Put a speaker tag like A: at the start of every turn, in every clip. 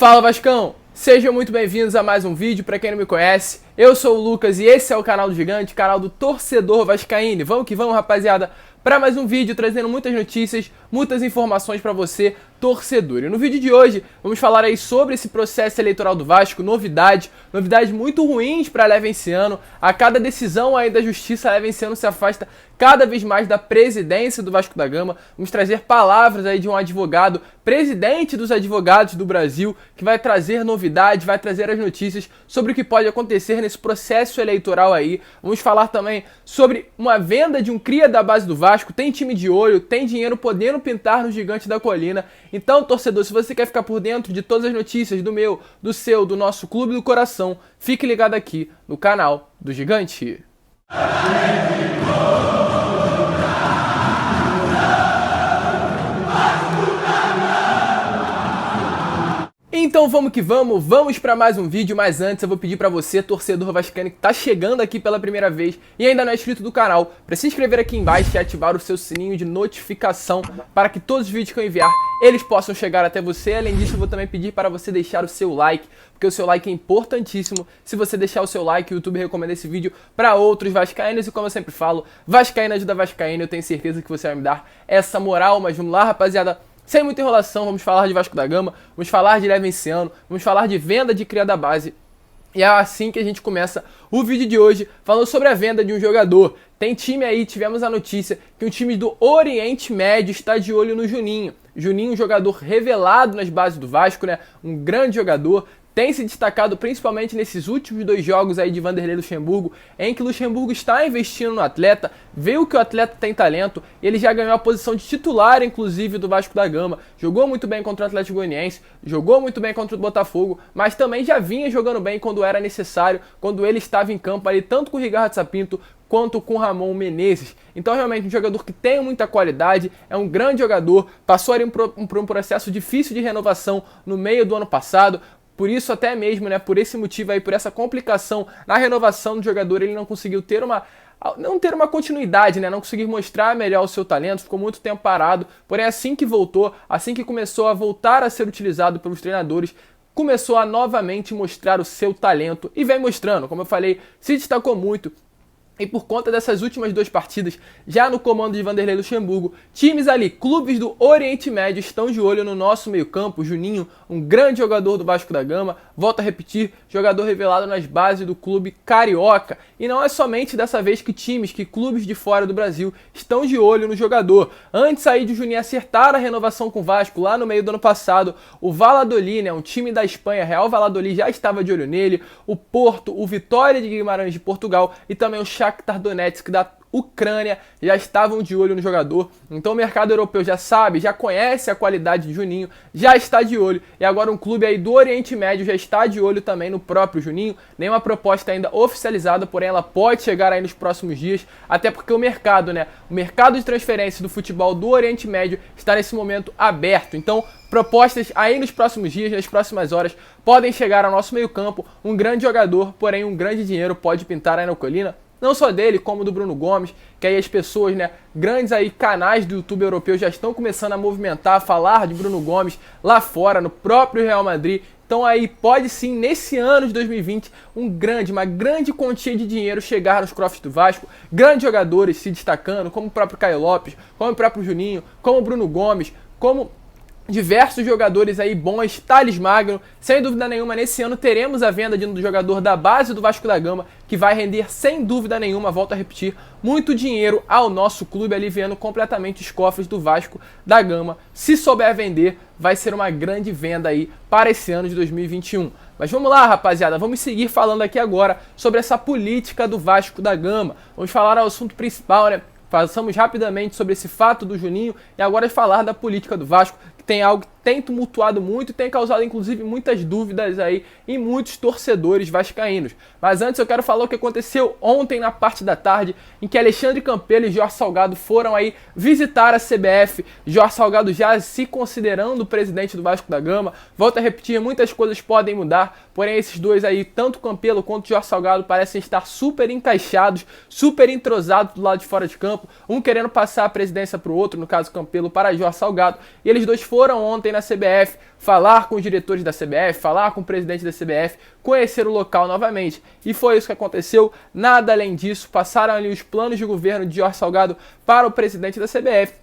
A: Fala Vascão! Sejam muito bem-vindos a mais um vídeo. Para quem não me conhece, eu sou o Lucas e esse é o canal do Gigante, canal do torcedor vascaíno. Vamos que vamos, rapaziada, para mais um vídeo trazendo muitas notícias, muitas informações para você, torcedor. E no vídeo de hoje vamos falar aí sobre esse processo eleitoral do Vasco, novidades muito ruins para a Leva esse ano. A cada decisão aí da Justiça, a Leva esse ano se afasta cada vez mais da presidência do Vasco da Gama. Vamos trazer palavras aí de um advogado, presidente dos advogados do Brasil, que vai trazer novidades, vai trazer as notícias sobre o que pode acontecer nesse processo eleitoral aí. Vamos falar também sobre uma venda de um cria da base do Vasco. Tem time de olho, tem dinheiro podendo pintar no Gigante da Colina. Então, torcedor, se você quer ficar por dentro de todas as notícias do meu, do seu, do nosso clube do coração, fique ligado aqui no canal do Gigante. Então vamos que vamos para mais um vídeo, mas antes eu vou pedir para você, torcedor vascaíno que tá chegando aqui pela primeira vez e ainda não é inscrito do canal, para se inscrever aqui embaixo e ativar o seu sininho de notificação para que todos os vídeos que eu enviar, eles possam chegar até você. Além disso, eu vou também pedir para você deixar o seu like, porque o seu like é importantíssimo. Se você deixar o seu like, o YouTube recomenda esse vídeo para outros vascaínos e como eu sempre falo, vascaíno ajuda vascaíno, eu tenho certeza que você vai me dar essa moral. Mas vamos lá, rapaziada. Sem muita enrolação, vamos falar de Vasco da Gama, vamos falar de Leva esse ano, vamos falar de venda de cria da base. E é assim que a gente começa o vídeo de hoje, falando sobre a venda de um jogador. Tem time aí, tivemos a notícia que um time do Oriente Médio está de olho no Juninho. Juninho, um jogador revelado nas bases do Vasco, né? Um grande jogador. Tem se destacado principalmente nesses últimos 2 jogos aí de Vanderlei Luxemburgo, em que Luxemburgo está investindo no atleta, viu que o atleta tem talento, e ele já ganhou a posição de titular, inclusive, do Vasco da Gama. Jogou muito bem contra o Atlético Goianiense, jogou muito bem contra o Botafogo, mas também já vinha jogando bem quando era necessário, quando ele estava em campo ali, tanto com o Ricardo Sapinto quanto com o Ramon Menezes. Então realmente um jogador que tem muita qualidade, é um grande jogador, passou ali por um processo difícil de renovação no meio do ano passado. Por isso até mesmo, né, por esse motivo aí, por essa complicação na renovação do jogador, ele não conseguiu ter uma continuidade, né, não conseguiu mostrar melhor o seu talento, ficou muito tempo parado. Porém, assim que voltou, assim que começou a voltar a ser utilizado pelos treinadores, começou a novamente mostrar o seu talento e vem mostrando, como eu falei, se destacou muito. E por conta dessas últimas 2 partidas, já no comando de Vanderlei Luxemburgo, times ali, clubes do Oriente Médio estão de olho no nosso meio-campo. Juninho, um grande jogador do Vasco da Gama, volto a repetir, jogador revelado nas bases do clube carioca. E não é somente dessa vez que clubes de fora do Brasil estão de olho no jogador. Antes aí de Juninho acertar a renovação com o Vasco, lá no meio do ano passado, o Valladolid, né, um time da Espanha, Real Valladolid, já estava de olho nele, o Porto, o Vitória de Guimarães de Portugal e também o Shakhtar Donetsk da Ucrânia já estavam de olho no jogador. Então o mercado europeu já sabe, já conhece a qualidade de Juninho, já está de olho. E agora um clube aí do Oriente Médio já está de olho também no próprio Juninho. Nenhuma proposta ainda oficializada, porém ela pode chegar aí nos próximos dias, até porque o mercado, né, o mercado de transferência do futebol do Oriente Médio está nesse momento aberto. Então propostas aí nos próximos dias, nas próximas horas, podem chegar ao nosso meio campo. Um grande jogador, porém um grande dinheiro pode pintar aí na colina. Não só dele, como do Bruno Gomes, que aí as pessoas, né, grandes aí canais do YouTube europeu já estão começando a movimentar, a falar de Bruno Gomes lá fora, no próprio Real Madrid. Então aí pode sim, nesse ano de 2020, uma grande quantia de dinheiro chegar nos cofres do Vasco. Grandes jogadores se destacando, como o próprio Caio Lopes, como o próprio Juninho, como o Bruno Gomes, como diversos jogadores aí bons, Thales Magno. Sem dúvida nenhuma, nesse ano teremos a venda de um jogador da base do Vasco da Gama, que vai render, sem dúvida nenhuma, volto a repetir, muito dinheiro ao nosso clube, aliviando completamente os cofres do Vasco da Gama. Se souber vender, vai ser uma grande venda aí para esse ano de 2021. Mas vamos lá, rapaziada, vamos seguir falando aqui agora sobre essa política do Vasco da Gama. Vamos falar ao assunto principal, né? Passamos rapidamente sobre esse fato do Juninho e agora falar da política do Vasco, que tem algo que tem tumultuado muito e tem causado inclusive muitas dúvidas aí em muitos torcedores vascaínos. Mas antes eu quero falar o que aconteceu ontem na parte da tarde, em que Alexandre Campelo e Jorge Salgado foram aí visitar a CBF. Jorge Salgado já se considerando o presidente do Vasco da Gama. Volto a repetir, muitas coisas podem mudar, porém esses dois aí, tanto Campelo quanto Jorge Salgado, parecem estar super encaixados, super entrosados do lado de fora de campo, um querendo passar a presidência para o outro, no caso Campelo para Jorge Salgado, e eles dois foram ontem ontem na CBF, falar com os diretores da CBF, falar com o presidente da CBF, conhecer o local novamente. E foi isso que aconteceu, nada além disso. Passaram ali os planos de governo de Jorge Salgado para o presidente da CBF.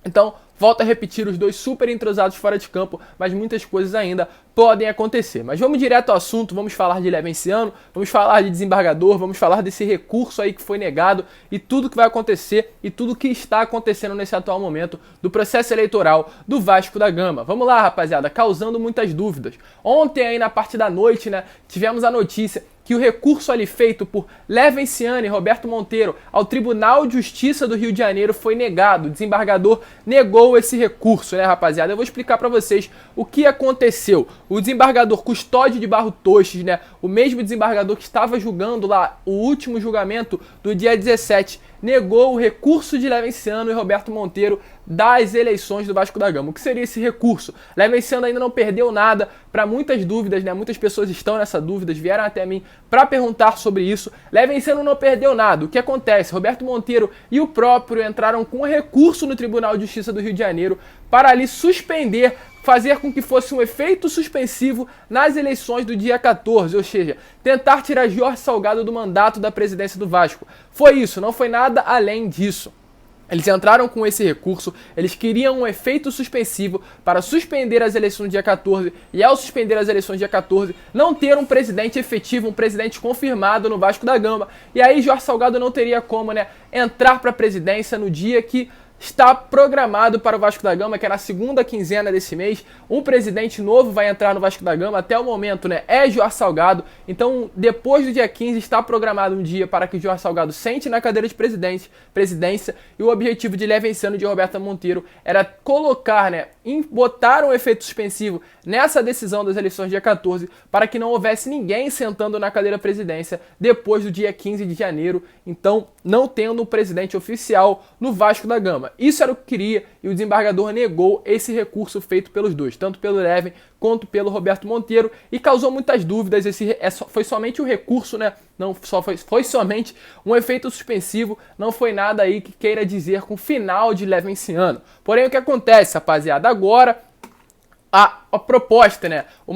A: Então, volto a repetir, os dois super entrosados fora de campo, mas muitas coisas ainda podem acontecer. Mas vamos direto ao assunto, vamos falar de Levenciano, vamos falar de desembargador, vamos falar desse recurso aí que foi negado e tudo que vai acontecer e tudo que está acontecendo nesse atual momento do processo eleitoral do Vasco da Gama. Vamos lá, rapaziada, causando muitas dúvidas. Ontem aí na parte da noite, né, tivemos a notícia que o recurso ali feito por Levenciano e Roberto Monteiro ao Tribunal de Justiça do Rio de Janeiro foi negado. O desembargador negou esse recurso, né, rapaziada? Eu vou explicar para vocês o que aconteceu. O desembargador Custódio de Barros Tostes, né, o mesmo desembargador que estava julgando lá o último julgamento do dia 17, negou o recurso de Levenciano e Roberto Monteiro das eleições do Vasco da Gama. O que seria esse recurso? Levenciano ainda não perdeu nada, para muitas dúvidas, né? Muitas pessoas estão nessa dúvida, vieram até mim para perguntar sobre isso. Levenciano não perdeu nada. O que acontece? Roberto Monteiro e o próprio entraram com um recurso no Tribunal de Justiça do Rio de Janeiro para ali suspender, fazer com que fosse um efeito suspensivo nas eleições do dia 14, ou seja, tentar tirar Jorge Salgado do mandato da presidência do Vasco. Foi isso, não foi nada além disso. Eles entraram com esse recurso, eles queriam um efeito suspensivo para suspender as eleições do dia 14 e ao suspender as eleições do dia 14, não ter um presidente efetivo, um presidente confirmado no Vasco da Gama. E aí Jorge Salgado não teria como, né, entrar para a presidência no dia que está programado para o Vasco da Gama, que é na segunda quinzena desse mês. Um presidente novo vai entrar no Vasco da Gama, até o momento, né, é Jorge Salgado. Então, depois do dia 15, está programado um dia para que Jorge Salgado sente na cadeira de presidência, e o objetivo de Levenciano e de Roberto Monteiro era colocar, né, botar um efeito suspensivo nessa decisão das eleições do dia 14, para que não houvesse ninguém sentando na cadeira da presidência depois do dia 15 de janeiro, então não tendo um presidente oficial no Vasco da Gama. Isso era o que queria e o desembargador negou esse recurso feito pelos dois, tanto pelo Leven quanto pelo Roberto Monteiro, e causou muitas dúvidas. Foi somente o recurso, né? Não só foi somente um efeito suspensivo, não foi nada aí que queira dizer com o final de Levenciano. Porém, o que acontece, rapaziada? Agora a proposta, né? Um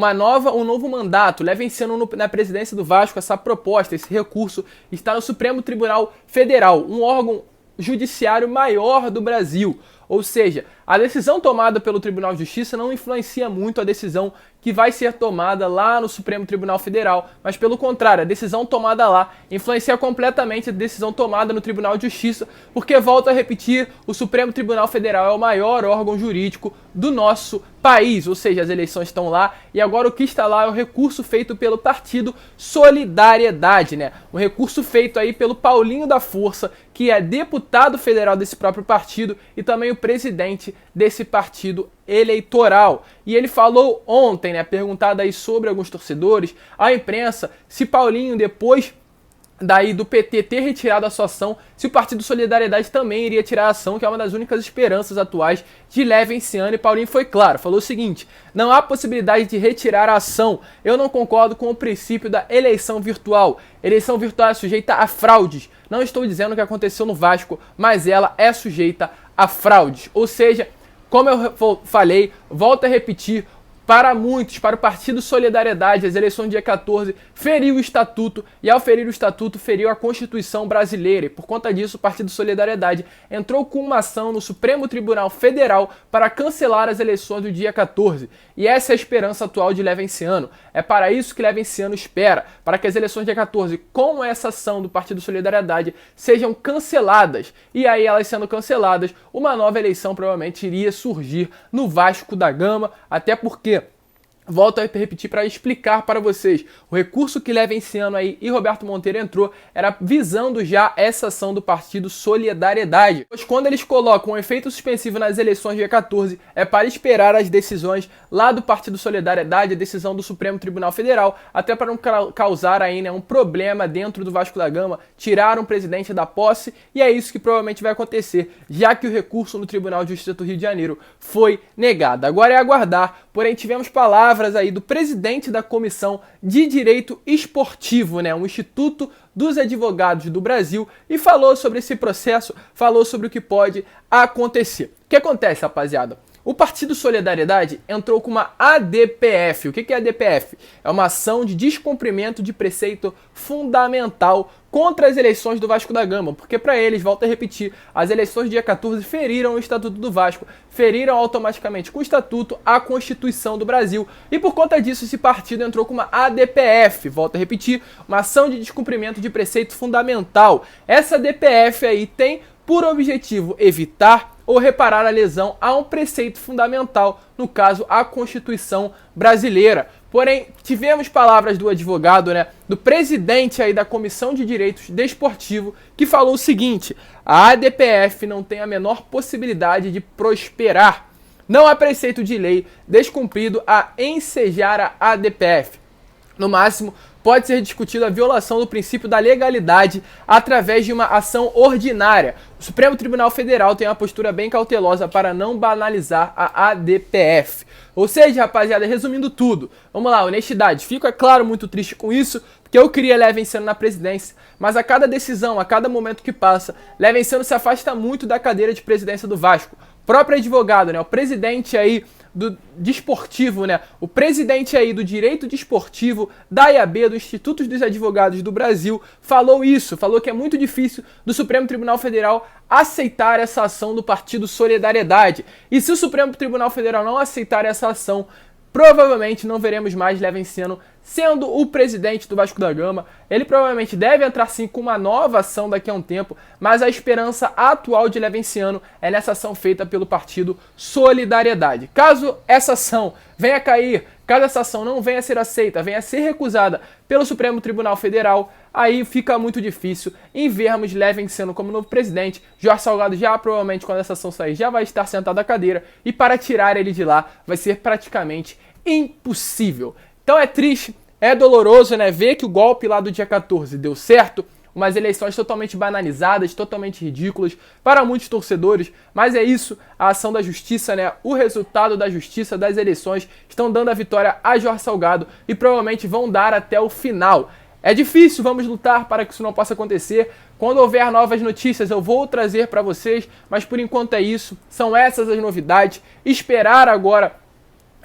A: novo mandato, Levenciano na presidência do Vasco. Essa proposta, esse recurso está no Supremo Tribunal Federal, um órgão judiciário maior do Brasil. Ou seja, a decisão tomada pelo Tribunal de Justiça não influencia muito a decisão que vai ser tomada lá no Supremo Tribunal Federal, mas pelo contrário, a decisão tomada lá influencia completamente a decisão tomada no Tribunal de Justiça, porque, volto a repetir, o Supremo Tribunal Federal é o maior órgão jurídico do nosso país, ou seja, as eleições estão lá, e agora o que está lá é o recurso feito pelo partido Solidariedade, né? Um recurso feito aí pelo Paulinho da Força, que é deputado federal desse próprio partido e também o presidente desse partido eleitoral. E ele falou ontem, né, perguntado aí sobre alguns torcedores, à imprensa, se Paulinho, depois daí do PT ter retirado a sua ação, se o Partido Solidariedade também iria tirar a ação, que é uma das únicas esperanças atuais de Levenciano. E Paulinho foi claro, falou o seguinte: não há possibilidade de retirar a ação. Eu não concordo com o princípio da eleição virtual. Eleição virtual é sujeita a fraudes. Não estou dizendo o que aconteceu no Vasco, mas ela é sujeita a fraudes. Ou seja, como eu falei, volto a repetir, para muitos, para o Partido Solidariedade, as eleições do dia 14 feriu o Estatuto, e ao ferir o Estatuto, feriu a Constituição brasileira. E por conta disso, o Partido Solidariedade entrou com uma ação no Supremo Tribunal Federal para cancelar as eleições do dia 14. E essa é a esperança atual de Levenciano. É para isso que Levenciano espera, para que as eleições do dia 14, com essa ação do Partido Solidariedade, sejam canceladas. E aí, elas sendo canceladas, uma nova eleição provavelmente iria surgir no Vasco da Gama, até porque, volto a repetir para explicar para vocês, o recurso que Levenciano aí e Roberto Monteiro entrou era visando já essa ação do Partido Solidariedade. Pois quando eles colocam um efeito suspensivo nas eleições do dia 14, é para esperar as decisões lá do Partido Solidariedade, a decisão do Supremo Tribunal Federal, até para não causar aí, né, um problema dentro do Vasco da Gama, tirar um presidente da posse, e é isso que provavelmente vai acontecer, já que o recurso no Tribunal de Justiça do Rio de Janeiro foi negado. Agora é aguardar, porém tivemos palavras aí do presidente da Comissão de Direito Esportivo, né, um instituto dos advogados do Brasil, e falou sobre esse processo, falou sobre o que pode acontecer. O que acontece, rapaziada? O Partido Solidariedade entrou com uma ADPF. O que é ADPF? É uma ação de descumprimento de preceito fundamental contra as eleições do Vasco da Gama, porque para eles, volto a repetir, as eleições do dia 14 feriram o Estatuto do Vasco, feriram automaticamente com o Estatuto a Constituição do Brasil, e por conta disso esse partido entrou com uma ADPF, volto a repetir, uma ação de descumprimento de preceito fundamental. Essa ADPF aí tem por objetivo evitar ou reparar a lesão a um preceito fundamental, no caso a Constituição brasileira. Porém, tivemos palavras do advogado, do presidente aí da Comissão de Direitos Desportivo, que falou o seguinte: a ADPF não tem a menor possibilidade de prosperar. Não há preceito de lei descumprido a ensejar a ADPF. No máximo, pode ser discutida a violação do princípio da legalidade através de uma ação ordinária. O Supremo Tribunal Federal tem uma postura bem cautelosa para não banalizar a ADPF. Ou seja, rapaziada, resumindo tudo, vamos lá, honestidade. Fico, é claro, muito triste com isso, porque eu queria Léo vencendo na presidência, mas a cada decisão, a cada momento que passa, Léo vencendo se afasta muito da cadeira de presidência do Vasco. O próprio advogado, o presidente aí do desportivo, o presidente aí do direito desportivo da IAB, do Instituto dos Advogados do Brasil, falou isso, falou que é muito difícil do Supremo Tribunal Federal aceitar essa ação do Partido Solidariedade. E se o Supremo Tribunal Federal não aceitar essa ação, provavelmente não veremos mais Léo Venciano sendo o presidente do Vasco da Gama. Ele provavelmente deve entrar sim com uma nova ação daqui a um tempo, mas a esperança atual de Léo Venciano é nessa ação feita pelo Partido Solidariedade. Caso essa ação venha a cair, caso essa ação não venha a ser aceita, venha a ser recusada pelo Supremo Tribunal Federal, aí fica muito difícil em vermos Léo Venciano como novo presidente. Jorge Salgado já provavelmente, quando essa ação sair, já vai estar sentado à cadeira, e para tirar ele de lá vai ser praticamente impossível. Então é triste, é doloroso, ver que o golpe lá do dia 14 deu certo, umas eleições totalmente banalizadas, totalmente ridículas para muitos torcedores, mas é isso, a ação da justiça, o resultado da justiça das eleições estão dando a vitória a Jorge Salgado e provavelmente vão dar até o final. É difícil, vamos lutar para que isso não possa acontecer. Quando houver novas notícias eu vou trazer para vocês, mas por enquanto é isso, são essas as novidades. Esperar agora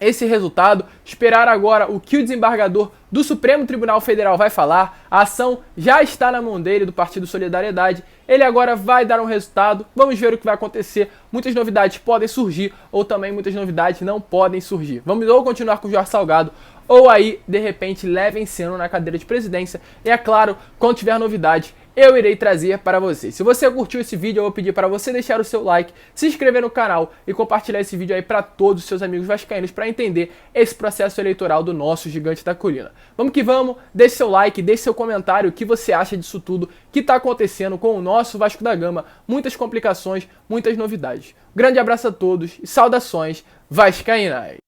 A: esse resultado, esperar agora o que o desembargador do Supremo Tribunal Federal vai falar. A ação já está na mão dele, do Partido Solidariedade. Ele agora vai dar um resultado, vamos ver o que vai acontecer. Muitas novidades podem surgir, ou também muitas novidades não podem surgir. Vamos ou continuar com o Jorge Salgado, ou aí, de repente, Léo Venciano na cadeira de presidência. E é claro, quando tiver novidade, eu irei trazer para vocês. Se você curtiu esse vídeo, eu vou pedir para você deixar o seu like, se inscrever no canal e compartilhar esse vídeo aí para todos os seus amigos vascaínos para entender esse processo eleitoral do nosso gigante da colina. Vamos que vamos, deixe seu like, deixe seu comentário, o que você acha disso tudo que está acontecendo com o nosso Vasco da Gama, muitas complicações, muitas novidades. Grande abraço a todos e saudações vascaínas!